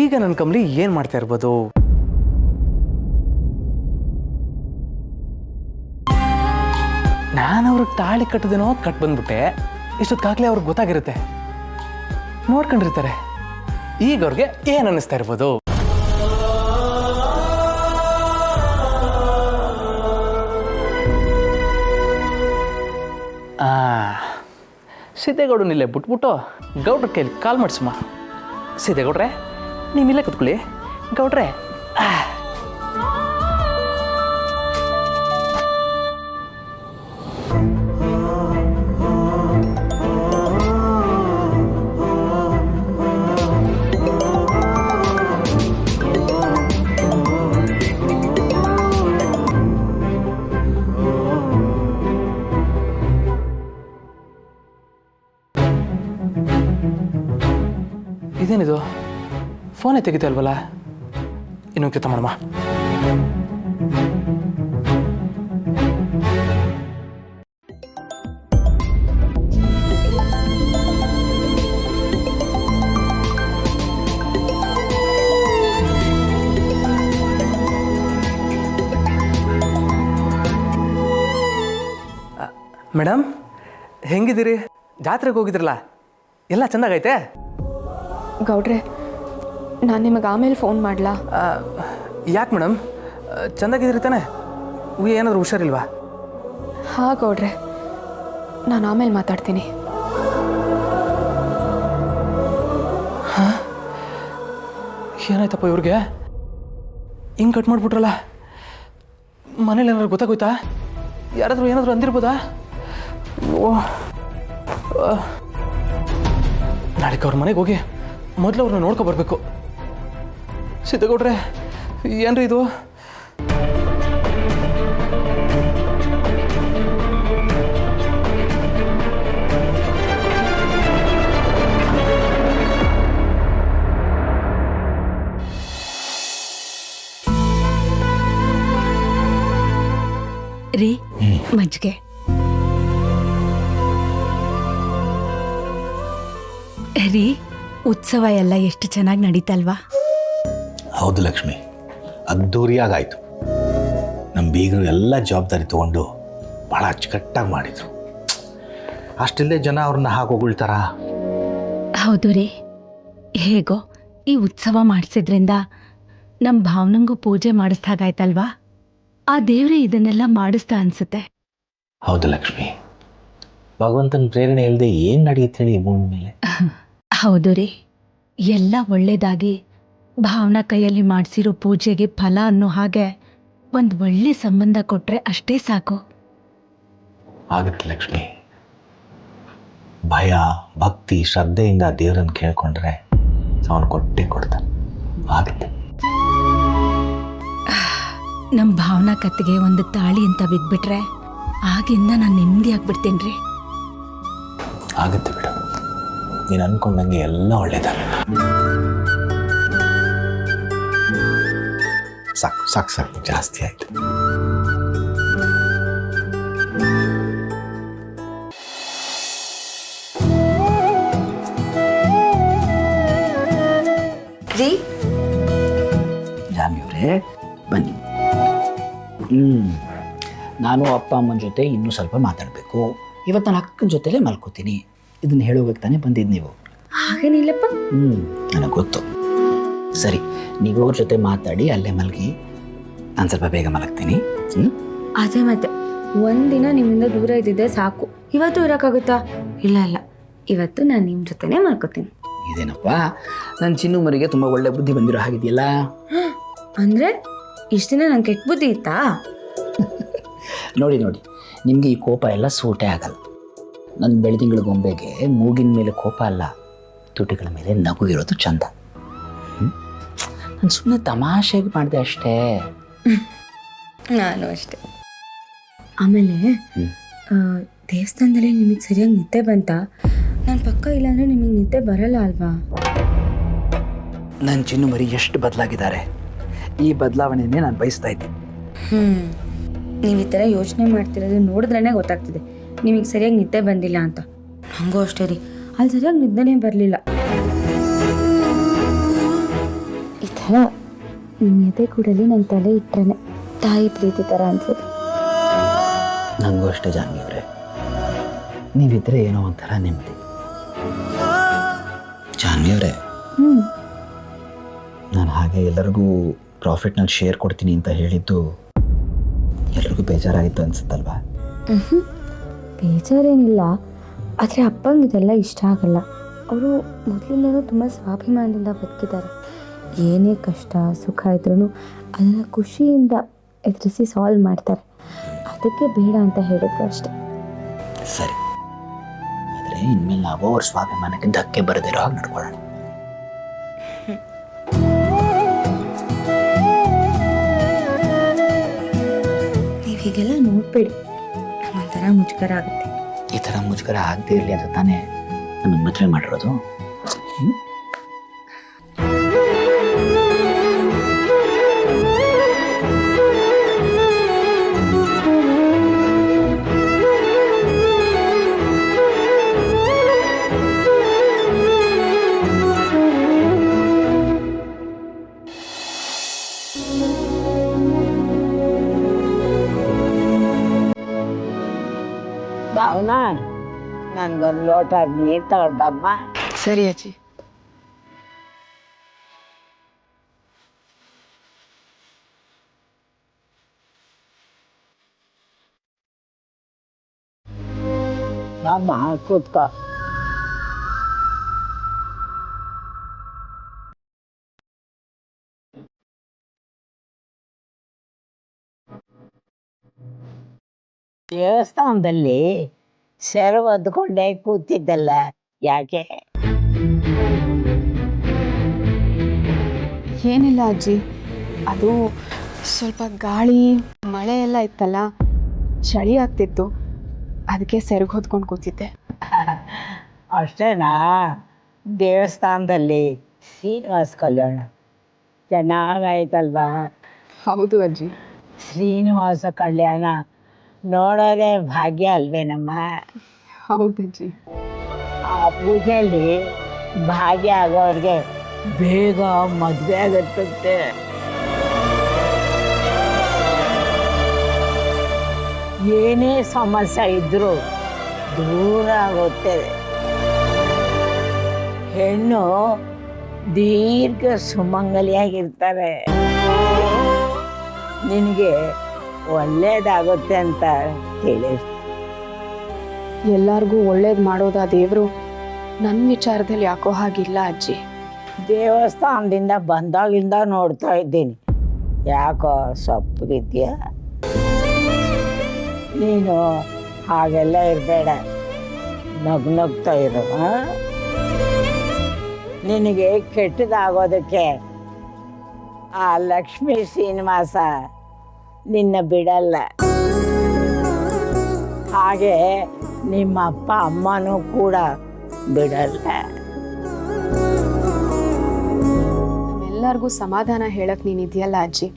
ಈಗ ನನ್ನ ಕಮಲಿ ಏನು ಮಾಡ್ತಾ ಇರ್ಬೋದು? ನಾನು ಅವ್ರಿಗೆ ತಾಳಿ ಕಟ್ಟದೇನೋ ಕಟ್ ಬಂದ್ಬಿಟ್ಟೆ. ಇಷ್ಟೊತ್ತಾಗಲೇ ಅವ್ರಿಗೆ ಗೊತ್ತಾಗಿರುತ್ತೆ, ನೋಡ್ಕೊಂಡಿರ್ತಾರೆ. ಈಗ ಅವ್ರಿಗೆ ಏನು ಅನ್ನಿಸ್ತಾ ಇರ್ಬೋದು? ಸಿದ್ದೇಗೌಡನಿಲ್ಲೇ ಬಿಟ್ಬಿಟ್ಟು ಗೌಡ್ರ ಕೈಲಿ ಕಾಲ್ ಮಾಡಿಸಮ್ಮ. ಸಿದ್ದೇಗೌಡ್ರೆ, ನೀವಿಲ್ಲೇ ಕೂತ್ಕೊಳ್ಳಿ. ಗೌಡ್ರೆ, ಇದೇನಿದು? ಫೋನೇ ತೆಗಿತಾ ಇಲ್ವಲ್ಲ? ಇನ್ನೊಂದು ಕೆಲಸ ಮಾಡಮ್ಮ. ಮೇಡಮ್, ಹೆಂಗಿದ್ದೀರಿ? ಜಾತ್ರೆಗೆ ಹೋಗಿದ್ರಲ್ಲ, ಎಲ್ಲ ಚೆಂದಾಗೈತೆ? ಗೌಡ್ರೆ, ನಾನು ನಿಮಗೆ ಆಮೇಲೆ ಫೋನ್ ಮಾಡಲಾ? ಯಾಕೆ ಮೇಡಮ್, ಚೆಂದಾಗಿದ್ದೀರಿ ತಾನೆ? ಏನಾದರೂ ಹುಷಾರಿಲ್ವಾ? ಹಾಂ ಗೌಡ್ರೆ, ನಾನು ಆಮೇಲೆ ಮಾತಾಡ್ತೀನಿ. ಹಾಂ, ಏನಾಯ್ತಪ್ಪ ಇವ್ರಿಗೆ? ಹಿಂಗೆ ಕಟ್ ಮಾಡಿಬಿಟ್ರಲ್ಲ. ಮನೇಲಿ ಏನಾದ್ರು ಗೊತ್ತಾಗೋಯ್ತಾ? ಯಾರಾದರೂ ಏನಾದರೂ ಅಂದಿರ್ಬೋದಾ? ನಾಳೆಗೆ ಅವ್ರ ಮನೆಗೆ ಹೋಗಿ ಮೊದಲು ಅವ್ರನ್ನ ನೋಡ್ಕೊ ಬರಬೇಕು. ಸಿದ್ದೇಗೌಡ್ರೆ, ಏನ್ರಿ ಇದು? ರೀ, ಮಜ್ಜಿಗೆ. ರೀ, ಉತ್ಸವ ಎಲ್ಲ ಎಷ್ಟು ಚೆನ್ನಾಗಿ ನಡೀತಲ್ವಾ? ಹೌದು ಲಕ್ಷ್ಮಿ, ಅದ್ಧೂರಿಯಾಗಾಯಿತು. ನಮ್ಮ ಬೀಗರು ಎಲ್ಲ ಜವಾಬ್ದಾರಿ ತೊಗೊಂಡು ಭಾಳ ಅಚ್ಚುಕಟ್ಟಾಗಿ ಮಾಡಿದರು. ಅಷ್ಟಿಲ್ಲದೆ ಜನ ಅವ್ರನ್ನ ಹಾಕೋಗುಳ್ತಾರ? ಹೌದು ರೀ. ಹೇಗೋ ಈ ಉತ್ಸವ ಮಾಡಿಸಿದ್ರಿಂದ ನಮ್ಮ ಭಾವನಂಗೂ ಪೂಜೆ ಮಾಡಿಸ್ದಾಗಾಯ್ತಲ್ವಾ? ಆ ದೇವರೇ ಇದನ್ನೆಲ್ಲ ಮಾಡಿಸ್ತಾ ಅನ್ಸುತ್ತೆ. ಹೌದು ಲಕ್ಷ್ಮಿ, ಭಗವಂತನ ಪ್ರೇರಣೆ ಇಲ್ಲದೆ ಏನು ನಡೆಯುತ್ತೆ ಹೇಳಿ ಭೂಮಿ ಮೇಲೆ? ಹೌದು ರೀ. ಎಲ್ಲ ಒಳ್ಳೇದಾಗಿ ಭಾವನಾ ಕೈಯಲ್ಲಿ ಮಾಡಿಸಿರೋ ಪೂಜೆಗೆ ಫಲ ಅನ್ನೋ ಹಾಗೆ ಒಂದು ಒಳ್ಳೆ ಸಂಬಂಧ ಕೊಟ್ಟರೆ ಅಷ್ಟೇ ಸಾಕು. ಆಗುತ್ತೆ ಲಕ್ಷ್ಮಿ. ಭಯ, ಭಕ್ತಿ, ಶ್ರದ್ಧೆಯಿಂದ ದೇವರನ್ನು ಕೇಳ್ಕೊಂಡ್ರೆ ಅವನು ಕೊಟ್ಟೇ ಕೊಡ್ತಾನೆ. ಆಗುತ್ತೆ. ನಮ್ಮ ಭಾವನಾ ಕತ್ತಿಗೆ ಒಂದು ತಾಳಿ ಅಂತ ಬಿದ್ಬಿಟ್ರೆ ಆಗಿಂದ ನಾನು ನೆಮ್ಮದಿ ಆಗ್ಬಿಡ್ತೇನೆ ರೀ. ಆಗುತ್ತೆ ಬಿಡು, ನೀನು ಅನ್ಕೊಂಡಂಗೆ ಎಲ್ಲ ಒಳ್ಳೇದಾಗಲ್ಲ. ಸಾಕು ಸಾಕು ಸಾಕು, ಜಾಸ್ತಿ ಆಯ್ತು. ರೀ, ಜಾನ್ವಿಯವರೇ ಬನ್ನಿ. ನಾನು ಅಪ್ಪ ಅಮ್ಮನ ಜೊತೆ ಇನ್ನೂ ಸ್ವಲ್ಪ ಮಾತಾಡಬೇಕು. ಇವತ್ತು ನಾನು ಅಕ್ಕನ ಜೊತೆಲೇ ಮಲ್ಕೋತೀನಿ. ಇದನ್ನು ಹೇಳೋಗಕ್ಕೆ ತಾನೇ ಬಂದಿದ್ದು ನೀವು? ಹಾಗೇನಿಲ್ಲಪ್ಪ. ನನಗೆ ಗೊತ್ತು. ಸರಿ, ನೀವು ಅವ್ರ ಜೊತೆ ಮಾತಾಡಿ ಅಲ್ಲೇ ಮಲಗಿ. ನಾನು ಸ್ವಲ್ಪ ಬೇಗ ಮಲಗ್ತೀನಿ. ಅದೇ ಮತ್ತೆ ಒಂದಿನ ನಿಮ್ಮಿಂದ ದೂರ ಇದ್ದಿದ್ದೆ ಸಾಕು. ಇವತ್ತು ಇರೋಕ್ಕಾಗುತ್ತಾ? ಇಲ್ಲ ಇಲ್ಲ, ಇವತ್ತು ನಾನು ನಿಮ್ಮ ಜೊತೆನೇ ಮಲ್ಕೋತೀನಿ. ಇದೇನಪ್ಪ, ನನ್ನ ಚಿನ್ನು ಮರಿಗೆ ತುಂಬ ಒಳ್ಳೆ ಬುದ್ಧಿ ಬಂದಿರೋ ಹಾಗಿದೆಯಲ್ಲ. ಅಂದರೆ ಇಷ್ಟು ದಿನ ನಂಗೆ ಕೆಟ್ಟ ಬುದ್ಧಿ ಇತ್ತಾ? ನೋಡಿ ನೋಡಿ, ನಿಮಗೆ ಈ ಕೋಪ ಎಲ್ಲ ಸೂಟೇ ಆಗಲ್ಲ. ನನ್ನ ಬೆಳದಿಂಗಳ ಗೊಂಬೆಗೆ ಮೂಗಿನ ಮೇಲೆ ಕೋಪ ಅಲ್ಲ, ತುಟಿಗಳ ಮೇಲೆ ನಗು ಇರೋದು ಚಂದ. ನಾನು ಸುಮ್ಮನೆ ತಮಾಷೆಗೆ ಮಾಡಿದೆ ಅಷ್ಟೇ. ನಾನು ಅಷ್ಟೇ. ಆಮೇಲೆ ದೇವಸ್ಥಾನದಲ್ಲಿ ನಿಮಗೆ ಸರಿಯಾಗಿ ನಿದ್ದೆ ಬಂತ? ನನ್ನ ಪಕ್ಕ ಇಲ್ಲಾಂದರೆ ನಿಮಗೆ ನಿದ್ದೆ ಬರಲ್ಲ ಅಲ್ವಾ? ನನ್ನ ಚಿನ್ನು ಮರಿ ಎಷ್ಟು ಬದಲಾಗಿದ್ದಾರೆ. ಈ ಬದಲಾವಣೆಯನ್ನೇ ನಾನು ಬಯಸ್ತಾ ಇದ್ದೀನಿ. ನೀವು ಈ ಥರ ಯೋಚನೆ ಮಾಡ್ತಿರೋದು ನೋಡಿದ್ರೇ ಗೊತ್ತಾಗ್ತಿದೆ ನಿಮಗೆ ಸರಿಯಾಗಿ ನಿದ್ದೆ ಬಂದಿಲ್ಲ ಅಂತ. ನನಗೂ ಅಷ್ಟೇ ರೀ. ಅಲ್ಲಿ ಸರಿಯಾಗಿ ನಿದ್ದೆನೇ ಬರಲಿಲ್ಲ. ಈ ಥರ ನಿಮ್ಮ ಎದೆ ಕೂಡಲಿ ನನ್ನ ತಲೆ ಇಟ್ಟರೆ ತಾಯಿ ಪ್ರೀತಿ ಥರ ಅನ್ಸೋದು. ನನಗೂ ಅಷ್ಟೇ ಜಾನ್ವಿಯವರೇ, ನೀವಿದ್ರೆ ಏನೋ ಒಂಥರ ನೆಮ್ಮದಿ. ಜಾನ್ವಿಯವರೇ, ನಾನು ಹಾಗೆ ಎಲ್ಲರಿಗೂ ಪ್ರಾಫಿಟ್ನಲ್ಲಿ ಶೇರ್ ಕೊಡ್ತೀನಿ ಅಂತ ಹೇಳಿದ್ದು ಎಲ್ರಿಗೂ ಬೇಜಾರಾಗಿತ್ತು ಅನ್ಸುತ್ತಲ್ವಾ? ಬೇಜಾರೇನಿಲ್ಲ, ಆದರೆ ಅಪ್ಪಂಗೆ ಇದೆಲ್ಲ ಇಷ್ಟ ಆಗಲ್ಲ. ಅವರು ಮೊದಲಿಂದನೂ ತುಂಬ ಸ್ವಾಭಿಮಾನದಿಂದ ಬದುಕಿದ್ದಾರೆ. ಏನೇ ಕಷ್ಟ ಸುಖ ಇದ್ರೂ ಅದನ್ನು ಖುಷಿಯಿಂದ ಎದುರಿಸಿ ಸಾಲ್ವ್ ಮಾಡ್ತಾರೆ. ಅದಕ್ಕೆ ಬೇಡ ಅಂತ ಹೇಳಿದ್ರು ಅಷ್ಟೆ. ಸರಿ, ಆದರೆ ಇನ್ಮೇಲೆ ನಾವು ಅವ್ರ ಸ್ವಾಭಿಮಾನಕ್ಕೆ ಧಕ್ಕೆ ಬರದಿರೋ ಹಾಗೆ ನಡ್ಕೊಳ್ಳೋಣ. ನೀವು ಹೀಗೆಲ್ಲ ನೋಡ್ಬೇಡಿ, ಒಂಥರ ಮುಜುಗರ ಆಗುತ್ತೆ. ಈ ಥರ ಮುಜುಗರ ಆಗದೆ ಇರಲಿ ಅಂತ ತಾನೇ ನನ್ನ ಮದುವೆ ಮಾಡಿರೋದು. ಭಾವನಾ, ನನ್ಗೊಂದು ಲೋಟ ನೀರು ತಗೊಂಡಮ್ಮ. ಸರಿ ಅಜ್ಜಿ. ಅಮ್ಮ ಕೂತ್ಕೋ. ದೇವಸ್ಥಾನದಲ್ಲಿ ಸೆರೆ ಒದ್ಕೊಂಡೇ ಕೂತಿದ್ದಲ್ಲ, ಯಾಕೆ? ಏನಿಲ್ಲ ಅಜ್ಜಿ, ಅದು ಸ್ವಲ್ಪ ಗಾಳಿ ಮಳೆ ಎಲ್ಲ ಇತ್ತಲ್ಲ, ಚಳಿ ಆಗ್ತಿತ್ತು, ಅದಕ್ಕೆ ಸೆರಗು ಹೊದ್ಕೊಂಡು ಕೂತಿದ್ದೆ. ಅಷ್ಟೇನಾ? ದೇವಸ್ಥಾನದಲ್ಲಿ ಶ್ರೀನಿವಾಸ ಕಲ್ಯಾಣ ಚೆನ್ನಾಗಾಯ್ತಲ್ವಾ? ಹೌದು ಅಜ್ಜಿ. ಶ್ರೀನಿವಾಸ ಕಲ್ಯಾಣ ನೋಡೋದೇ ಭಾಗ್ಯ ಅಲ್ವೇನಮ್ಮ? ಹೌದಜ್ಜಿ. ಆ ಪೂಜೆಯಲ್ಲಿ ಭಾಗ್ಯ ಆಗೋರಿಗೆ ಬೇಗ ಮದುವೆ ಆಗತ್ತಂತೆ. ಏನೇ ಸಮಸ್ಯೆ ಇದ್ರೂ ದೂರ ಆಗುತ್ತೆ. ಹೆಣ್ಣು ದೀರ್ಘ ಸುಮಂಗಲಿಯಾಗಿರ್ತಾರೆ. ನಿನಗೆ ಒಳ್ಳೇದಾಗುತ್ತೆ ಅಂತ ತಿಳಿಸ್. ಎಲ್ಲರಿಗೂ ಒಳ್ಳೇದು ಮಾಡೋದಾ ದೇವರು? ನನ್ನ ವಿಚಾರದಲ್ಲಿ ಯಾಕೋ ಹಾಗಿಲ್ಲ ಅಜ್ಜಿ. ದೇವಸ್ಥಾನದಿಂದ ಬಂದಾಗಿಂದ ನೋಡ್ತಾ ಇದ್ದೀನಿ, ಯಾಕೋ ಸಪ್ಪಗಿದ್ಯಾ? ನೀನು ಹಾಗೆಲ್ಲ ಇರಬೇಡ, ನಗ್ನಗ್ತಾ ಇರು. ನಿನಗೆ ಕೆಟ್ಟದಾಗೋದಕ್ಕೆ ಆ ಲಕ್ಷ್ಮೀ ಶ್ರೀನಿವಾಸ ನಿನ್ನ ಬಿಡಲ್ಲ. ಹಾಗೆ ನಿಮ್ಮ ಅಪ್ಪ ಅಮ್ಮನೂ ಕೂಡ ಬಿಡಲ್ಲ. ಎಲ್ಲರಿಗೂ ಸಮಾಧಾನ ಹೇಳಕ್ ನೀನಿದೆಯಲ್ಲ ಅಜ್ಜಿ,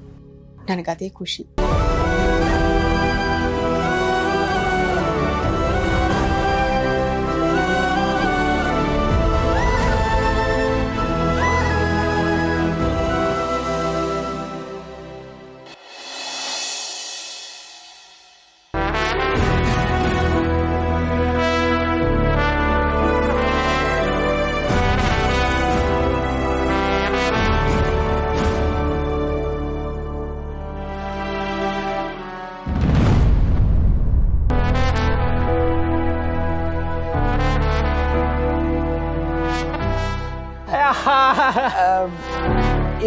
ನನಗದೇ ಖುಷಿ.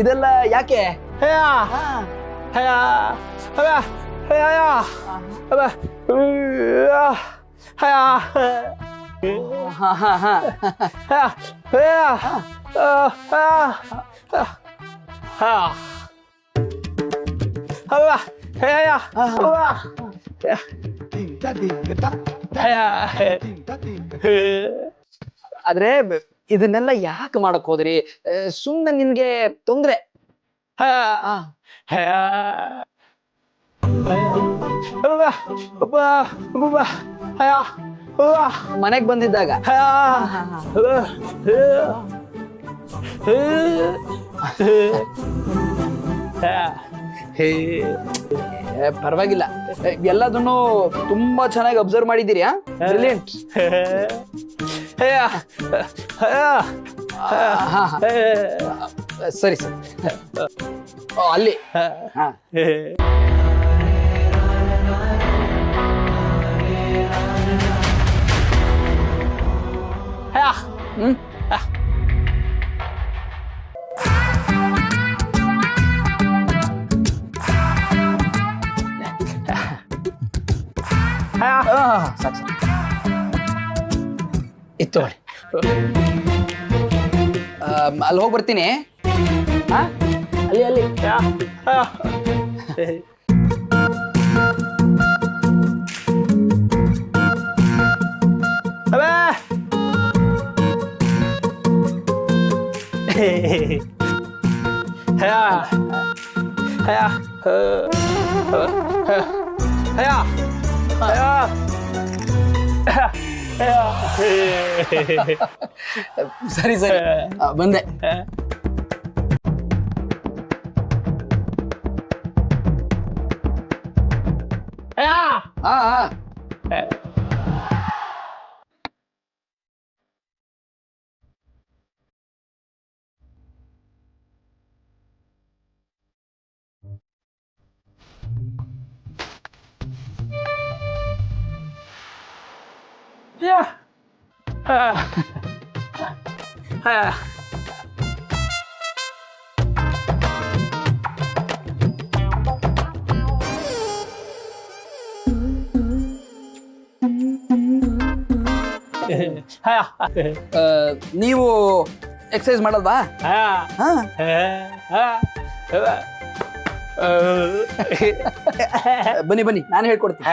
ಇದೆಲ್ಲ ಯಾಕೆ? ಆದ್ರೆ ಇದನ್ನೆಲ್ಲ ಯಾಕೆ ಮಾಡಕ್ ಹೋದ್ರಿ? ಸುಮ್ನೆ ನಿನ್ಗೆ ತೊಂದ್ರೆ. ಮನೆಗೆ ಬಂದಿದ್ದಾಗ ಪರವಾಗಿಲ್ಲ, ಎಲ್ಲದನ್ನು ತುಂಬಾ ಚೆನ್ನಾಗಿ ಅಬ್ಸರ್ವ್ ಮಾಡಿದ್ದೀರಿ. ಬ್ರಿಲಿಯಂಟ್. ಸರಿ ಸರಿ, ಅಲ್ಲಿ ಸಾಕು ಇತ್ತು. ಅಲ್ಲಿ ಹೋಗಿ ಬರ್ತೀನಿ. ಅಲ್ಲಿ ಅಲ್ಲಿ ಸರಿ ಸರಿ, ಬಂದೆ. ನೀವು ಎಕ್ಸಸೈಸ್ ಮಾಡಲ್ವಾ? ಬನ್ನಿ ಬನ್ನಿ, ನಾನು ಹೇಳ್ಕೊಡ್ತೀನಿ.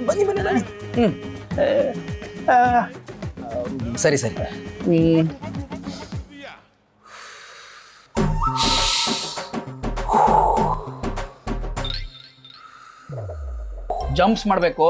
ಬನ್ನಿ ಬನ್ನಿ ಬನ್ನಿ. ಸರಿ ಸರಿ. ಜಂಪ್ಸ್ ಮಾಡಬೇಕು.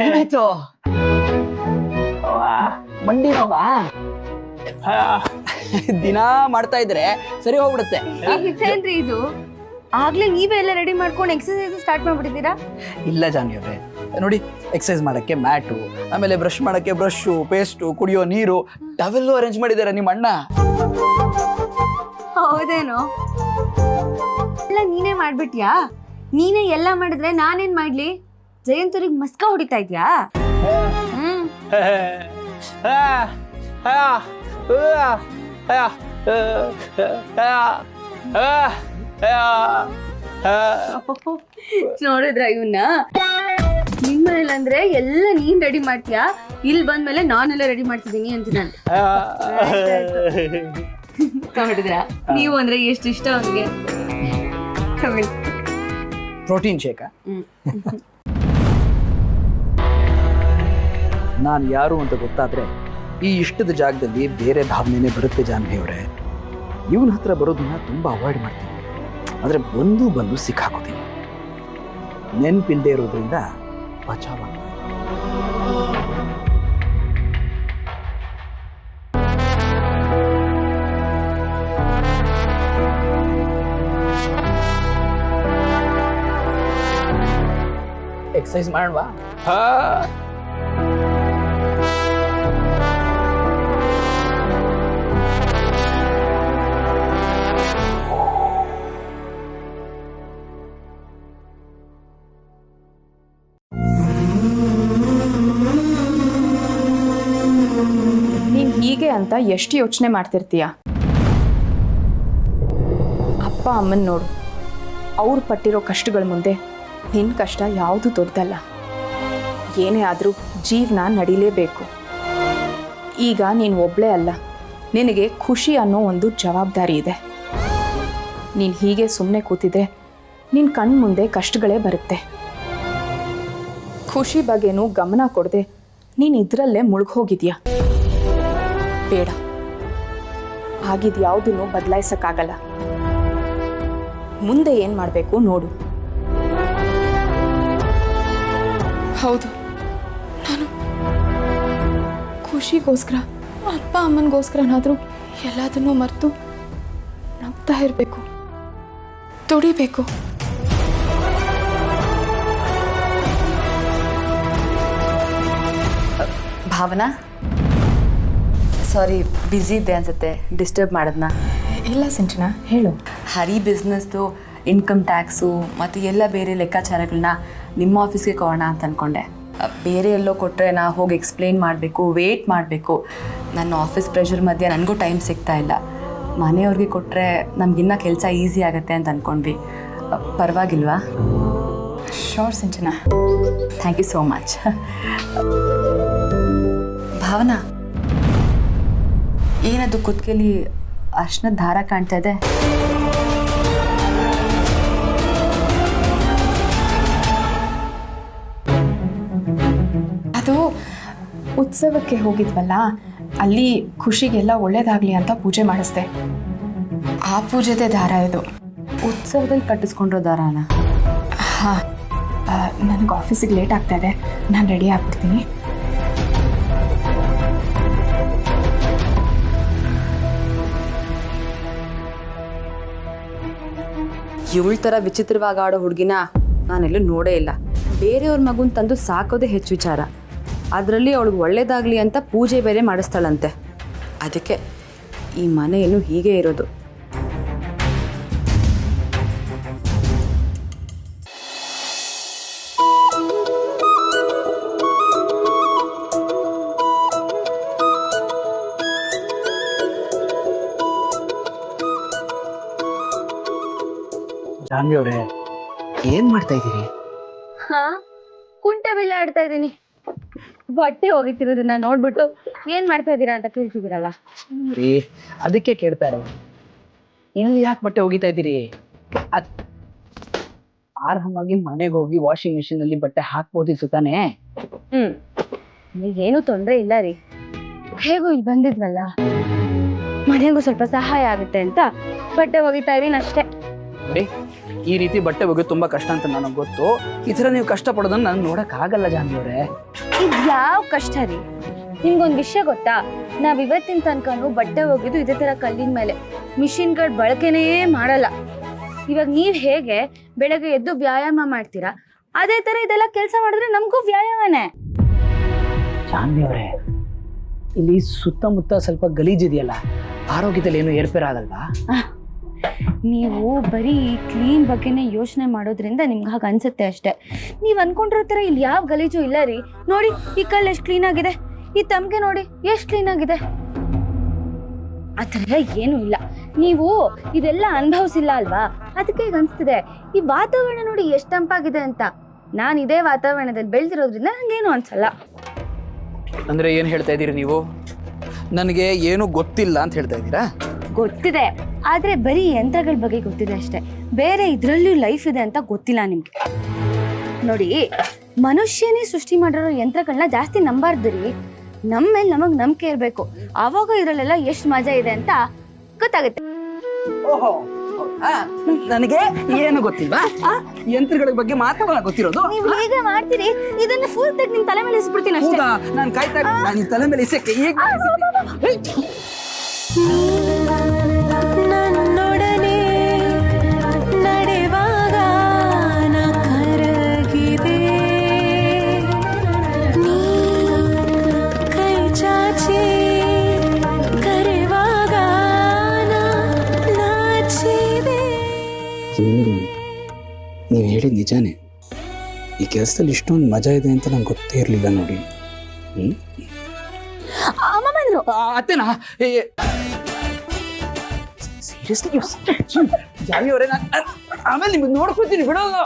ಏನಾಯ್ತು? ಮಂಡಿ ನೋವಾ? ದಿನಾ ಮಾಡ್ತಾ ಇದ್ರೆ ಸರಿ ಹೋಗ್ಬಿಡುತ್ತೆ. ಇದೇನ್ರಿ ಇದು? ಆಗ್ಲೇ ನೀವೇ ಎಲ್ಲ ರೆಡಿ ಮಾಡ್ಕೊಂಡು ಎಕ್ಸರ್ಸೈಸ್ ಸ್ಟಾರ್ಟ್ ಮಾಡ್ಬಿಟ್ಟಿದ್ದೀರಾ? ಇಲ್ಲ ಜಾನ್ವಿ ಅವ್ರೆ, ನೋಡಿ ಎಕ್ಸರ್ಸೈಸ್ ಮಾಡಕ್ಕೆ ಮ್ಯಾಟು, ಆಮೇಲೆ ಬ್ರಷ್ ಮಾಡಕ್ಕೆ ಬ್ರಷು, ಪೇಸ್ಟು, ಕುಡಿಯೋ ನೀರು ಅವೆಲ್ಲೂ ಅರೇಂಜ್ ಮಾಡಿದ್ದಾರೆ ನಿಮ್ಮ ಅಣ್ಣ. ಹೌದೇನೋ? ಎಲ್ಲ ನೀನೇ ಮಾಡ್ಬಿಟ್ಯಾ? ನೀನೇ ಎಲ್ಲ ಮಾಡಿದ್ರೆ ನಾನೇನ್ ಮಾಡ್ಲಿ? ಜಯಂತೂರಿಗೆ ಮಸ್ಕ ಹೊಡಿತಾ ಇದ್ಯಾ? ನೋಡಿದ್ರ ಇವನ್ನ? ನಿಮ್ ಮನೇಲಿ ಅಂದ್ರೆ ಎಲ್ಲ ನೀನ್ ರೆಡಿ ಮಾಡ್ತೀಯಾ, ಇಲ್ಲಿ ಬಂದ್ಮೇಲೆ ನಾನೆಲ್ಲ ರೆಡಿ ಮಾಡ್ತಿದ್ದೀನಿ ಅಂತ ನಾನು. ನೋಡಿದ್ರ ನೀವು ಅಂದ್ರೆ ಎಷ್ಟು ಇಷ್ಟ ಅವನಿಗೆ. ಪ್ರೋಟೀನ್ ಶೇಕ. ನಾನು ಯಾರು ಅಂತ ಗೊತ್ತಾದ್ರೆ ಈ ಇಷ್ಟದ ಜಾಗದಲ್ಲಿ ಬೇರೆ ಭಾವನೆನೇ ಬರುತ್ತೆ ಜಾನ್ವಿ ಅವರೇ. ಇವನ ಹತ್ರ ಬರೋದನ್ನ ತುಂಬಾ ಅವಾಯ್ಡ್ ಮಾಡ್ತೀನಿ, ಆದ್ರೆ ಬಂದು ಸಿಕ್ಕಾಕೋತೀನಿ. ನೆನ್ಪಿಲ್ದೇ ಇರೋದ್ರಿಂದ ಬಚಾವ. ಎಕ್ಸಸೈಸ್ ಮಾಡುವ. ನೀನ್ ಹೀಗೆ ಅಂತ ಎಷ್ಟು ಯೋಚನೆ ಮಾಡ್ತಿರ್ತೀಯ? ಅಪ್ಪ ಅಮ್ಮನ ನೋಡು, ಅವ್ರು ಪಟ್ಟಿರೋ ಕಷ್ಟಗಳ ಮುಂದೆ ನಿನ್ನ ಕಷ್ಟ ಯಾವುದು ದೊಡ್ಡದಲ್ಲ. ಏನೇ ಆದರೂ ಜೀವನ ನಡೀಲೇಬೇಕು. ಈಗ ನೀನು ಒಬ್ಬಳೇ ಅಲ್ಲ, ನಿನಗೆ ಖುಷಿ ಅನ್ನೋ ಒಂದು ಜವಾಬ್ದಾರಿ ಇದೆ. ನೀನು ಹೀಗೆ ಸುಮ್ಮನೆ ಕೂತಿದ್ರೆ ನಿನ್ನ ಕಣ್ಣು ಮುಂದೆ ಕಷ್ಟಗಳೇ ಬರುತ್ತೆ. ಖುಷಿ ಬಗ್ಗೆನೂ ಗಮನ ಕೊಡದೆ ನೀನು ಇದರಲ್ಲೇ ಮುಳುಗೋಗಿದ್ಯಾ. ಬೇಡ, ಆಗಿದ್ಯಾವುದನ್ನು ಬದಲಾಯಿಸೋಕ್ಕಾಗಲ್ಲ. ಮುಂದೆ ಏನು ಮಾಡಬೇಕು ನೋಡು. ಹೌದು, ನಾನು ಖುಷಿಗೋಸ್ಕರ ಅಪ್ಪ ಅಮ್ಮನಿಗೋಸ್ಕರನಾದರೂ ಎಲ್ಲದನ್ನೂ ಮರೆತು ನಗ್ತಾ ಇರಬೇಕು, ದುಡಿಬೇಕು. ಭಾವನಾ, ಸಾರಿ, ಬ್ಯುಸಿ ಇದ್ದೆ ಅನ್ಸುತ್ತೆ, ಡಿಸ್ಟರ್ಬ್ ಮಾಡಿದ್ನಾ? ಇಲ್ಲ ಸಿಂಚನ, ಹೇಳು. ಹರಿ ಬಿಸ್ನೆಸ್ದು ಇನ್ಕಮ್ ಟ್ಯಾಕ್ಸು ಮತ್ತು ಎಲ್ಲ ಬೇರೆ ಲೆಕ್ಕಾಚಾರಗಳನ್ನ ನಿಮ್ಮ ಆಫೀಸ್ಗೆ ಕೊಡೋಣ ಅಂತ ಅಂದ್ಕೊಂಡೆ. ಬೇರೆ ಎಲ್ಲೋ ಕೊಟ್ಟರೆ ನಾ ಹೋಗಿ ಎಕ್ಸ್ಪ್ಲೇನ್ ಮಾಡಬೇಕು, ವೇಟ್ ಮಾಡಬೇಕು. ನನ್ನ ಆಫೀಸ್ ಪ್ರೆಷರ್ ಮಧ್ಯೆ ನನಗೂ ಟೈಮ್ ಸಿಗ್ತಾ ಇಲ್ಲ. ಮನೆಯವ್ರಿಗೆ ಕೊಟ್ಟರೆ ನಮಗಿನ್ನ ಕೆಲಸ ಈಸಿ ಆಗುತ್ತೆ ಅಂತ ಅಂದ್ಕೊಂಡ್ವಿ. ಪರವಾಗಿಲ್ವಾ? ಶೋರ್ Sinchana. Thank you so much. Bhavana, ಏನದು ಕುತ್ತಿಗೆಲಿ ಅರ್ಶಿನದ ದಾರ ಕಾಣ್ತಾ ಇದೆ? ಅದು ಉತ್ಸವಕ್ಕೆ ಹೋಗಿದ್ವಲ್ಲ, ಅಲ್ಲಿ ಖುಷಿಗೆಲ್ಲ ಒಳ್ಳೇದಾಗಲಿ ಅಂತ ಪೂಜೆ ಮಾಡಿಸ್ದೆ. ಆ ಪೂಜೆದೇ ದಾರ ಇದು. ಉತ್ಸವದಲ್ಲಿ ಕಟ್ಟಿಸ್ಕೊಂಡಿರೋ ದಾರಾನ? ಹಾಂ, ನನಗೆ ಆಫೀಸಿಗೆ ಲೇಟ್ ಆಗ್ತಾ ಇದೆ, ನಾನು ರೆಡಿ ಆಗ್ಬಿಡ್ತೀನಿ. ಇವಳ ಥರ ವಿಚಿತ್ರವಾಗಿ ಆಡೋ ಹುಡುಗಿನ ನಾನೆಲ್ಲೂ ನೋಡೇ ಇಲ್ಲ. ಬೇರೆಯವ್ರ ಮಗುನ ತಂದು ಸಾಕೋದೇ ಹೆಚ್ಚು ವಿಚಾರ. ಅದರಲ್ಲಿ ಅವಳಿಗೆ ಒಳ್ಳೇದಾಗಲಿ ಅಂತ ಪೂಜೆ ಬೇರೆ ಮಾಡಿಸ್ತಾಳಂತೆ. ಅದಕ್ಕೆ ಈ ಮನೆಯನ್ನು ಹೀಗೆ ಇರೋದು. ಜಾನ್ವಿ ಅವರೇ, ಏನ್ ಮಾಡ್ತಾ ಇದ್ದೀರಿ? ಹಾ, ಕುಂಟೆ ಬಿಲ್ಲೆ ಆಡ್ತಾ ಇದ್ದೀನಿ. ಬಟ್ಟೆ ಹೋಗಿತ್ತಿರೋದನ್ನ ನೋಡ್ಬಿಟ್ಟು ಏನ್ ಮಾಡ್ತಾ ಇದ್ದೀರಾ ಅಂತ ಕೇಳ್ತಿದ್ದೀರಲ್ಲ. ರೀ, ಅದಕ್ಕೆ ಕೇಳ್ತಾರೆ, ಇಲ್ಲಿ ಯಾಕೆ ಬಟ್ಟೆ ಒಗಿತಾ ಇದ್ದೀರಿ? ಆರಾಮಾಗಿ ಮನೆಗೆ ಹೋಗಿ ವಾಷಿಂಗ್ ಮಿಷಿನ್ ಅಲ್ಲಿ ಬಟ್ಟೆ ಹಾಕ್ಬೋದಿತ್ತು ತಾನೇ? ಏನು ತೊಂದ್ರೆ ಇಲ್ಲ ರೀ, ಹೇಗೂ ಇಲ್ಲಿ ಬಂದಿದ್ವಲ್ಲ, ಮನೆಗೂ ಸ್ವಲ್ಪ ಸಹಾಯ ಆಗುತ್ತೆ ಅಂತ ಬಟ್ಟೆ ಒಗಿತಾ ಇದೀನಿ ಅಷ್ಟೇ. ನೋಡಿ, ಈ ರೀತಿ ಬಟ್ಟೆ ಒಗೆದು ತುಂಬಾ ಕಷ್ಟ ಅಂತ ನನಗೆ ಗೊತ್ತು. ಈ ತರ ನೀವು ಕಷ್ಟ ಪಡೋದನ್ನ ನಾನು ನೋಡಕ್ ಆಗಲ್ಲ ಜಾನ್ವಿ ಅವರೇ. ಇದ್ ಯಾವ ಕಷ್ಟ ರೀ? ನಿಮ್ಗೊಂದ್ ವಿಷಯ ಗೊತ್ತಾ? ನಾವ್ ಇವತ್ತಿನ ತನಕನು ಬಟ್ಟೆ ಒಗೆದು ಇದೇ ತರ ಕಲ್ಲಿನ ಮೇಲೆ ಮಿಷಿನ್ಗಳ ಬಳಕೆನೇ ಮಾಡಲ್ಲ. ಇವಾಗ ನೀವ್ ಹೇಗೆ ಬೆಳಗ್ಗೆ ಎದ್ದು ವ್ಯಾಯಾಮ ಮಾಡ್ತೀರಾ, ಅದೇ ತರ ಇದೆಲ್ಲ ಕೆಲಸ ಮಾಡಿದ್ರೆ ನಮಗೂ ವ್ಯಾಯಾಮನೇ. ಜಾನ್ವಿ ಅವರೇ, ಇಲ್ಲಿ ಸುತ್ತಮುತ್ತ ಸ್ವಲ್ಪ ಗಲೀಜಿದೆಯಲ್ಲ, ಆರೋಗ್ಯದಲ್ಲಿ ಏನು ಏರ್ಪೇರ್ ಆಗಲ್ವಾ? ನೀವು ಬರೀ ಕ್ಲೀನ್ ಬಗ್ಗೆನೇ ಯೋಚನೆ ಮಾಡೋದ್ರಿಂದ ನಿಮ್ಗೆ ಹಾಗೆ ಅನ್ಸುತ್ತೆ ಅಷ್ಟೇ. ನೀವ್ ಅನ್ಕೊಂಡಿರೋ ತರ ಇಲ್ಲಿ ಯಾವ ಗಲೀಜು ಇಲ್ಲ ರೀ. ನೋಡಿ, ಈ ಕಲ್ಲು ಎಷ್ಟು ಕ್ಲೀನ್ ಆಗಿದೆ, ಈ ತಮ್ಗೆ ನೋಡಿ ಎಷ್ಟು ಕ್ಲೀನ್ ಆಗಿದೆ. ಆ ಥರ ಏನು ಇಲ್ಲ. ನೀವು ಇದೆಲ್ಲ ಅನುಭವಿಸಿಲ್ಲ ಅಲ್ವಾ, ಅದಕ್ಕೆ ಈಗ ಅನ್ಸ್ತಿದೆ. ಈ ವಾತಾವರಣ ನೋಡಿ ಎಷ್ಟು ತಂಪಾಗಿದೆ ಅಂತ. ನಾನು ಇದೇ ವಾತಾವರಣದಲ್ಲಿ ಬೆಳೆದಿರೋದ್ರಿಂದ ನಂಗೇನು ಅನ್ಸಲ್ಲ. ಅಂದ್ರೆ ಏನ್ ಹೇಳ್ತಾ ಇದ್ದೀರಿ ನೀವು? ನನಗೆ ಏನು ಗೊತ್ತಿಲ್ಲ ಅಂತ ಹೇಳ್ತಾ ಇದ್ದೀರಾ? ಗೊತ್ತಿದೆ, ಆದ್ರೆ ಬರೀ ಯಂತ್ರಗಳ ಬಗ್ಗೆ ಗೊತ್ತಿದೆ ಅಷ್ಟೇ. ಬೇರೆ ಇದ್ರಲ್ಲೂ ಲೈಫ್ ಇದೆ ಅಂತ ಗೊತ್ತಿಲ್ಲ ನಿಮ್ಗೆ. ನೋಡಿ, ಮನುಷ್ಯನೇ ಸೃಷ್ಟಿ ಮಾಡಿರೋ ಯಂತ್ರಗಳನ್ನ ಜಾಸ್ತಿ ನಂಬಾರ್ದು ರೀ. ನಮ್ಮ ಮೇಲೆ ನಮಗ್ ನಂಬಿಕೆ ಇರಬೇಕು. ಆವಾಗ ಇದ್ರಲ್ಲೆಲ್ಲ ಎಷ್ಟು ಮಜಾ ಇದೆ ಅಂತ ಗೊತ್ತಾಗುತ್ತೆ. ಓಹೋ, ನನಗೆ ಏನು ಗೊತ್ತಿಲ್ವಾ? ಯಂತ್ರಗಳ ಬಗ್ಗೆ ಮಾತ್ರ ಗೊತ್ತಿರೋದು. ನೀವು ಹೇಗೆ ಮಾಡ್ತೀರಿ? ಇದನ್ನ ಫುಲ್ ತೆಗ್ ನಿಮ್ ತಲೆ ಮೇಲೆ ಇಸ್ಬಿಡ್ತೀನಿ ಅಷ್ಟೇ. ನಾನು ಕಾಯ್ತಾ ಇದ್ದೀನಿ, ನಾನು ತಲೆ ಮೇಲೆ ಇಸಕ್ಕೆ ಈಗ ನನ್ನೊಡನೆ ನಡೆವಾಗ ಕರಗಿದೆ, ನೀ ಕೈ ಚಾಚಿ ಕರೆವಾಗ ನಾಚಿದೆ. ನೀವು ಹೇಳಿದ ನಿಜಾನೇ. ಈ ಕೆಲಸದಲ್ಲಿ ಇಷ್ಟೊಂದು ಮಜಾ ಇದೆ ಅಂತ ನಂಗೆ ಗೊತ್ತೇ ಇರಲಿಲ್ಲ ನೋಡಿ. ಅತ್ತೆನಾ? ಸೀರಿಯಸ್ಲಿ ಜಾವಿ ಅವರೇ, ನಾನು ಆಮೇಲೆ ನಿಮ್ಗೆ ನೋಡ್ಕೊತೀನಿ ಬಿಡೋಲ್ಲ.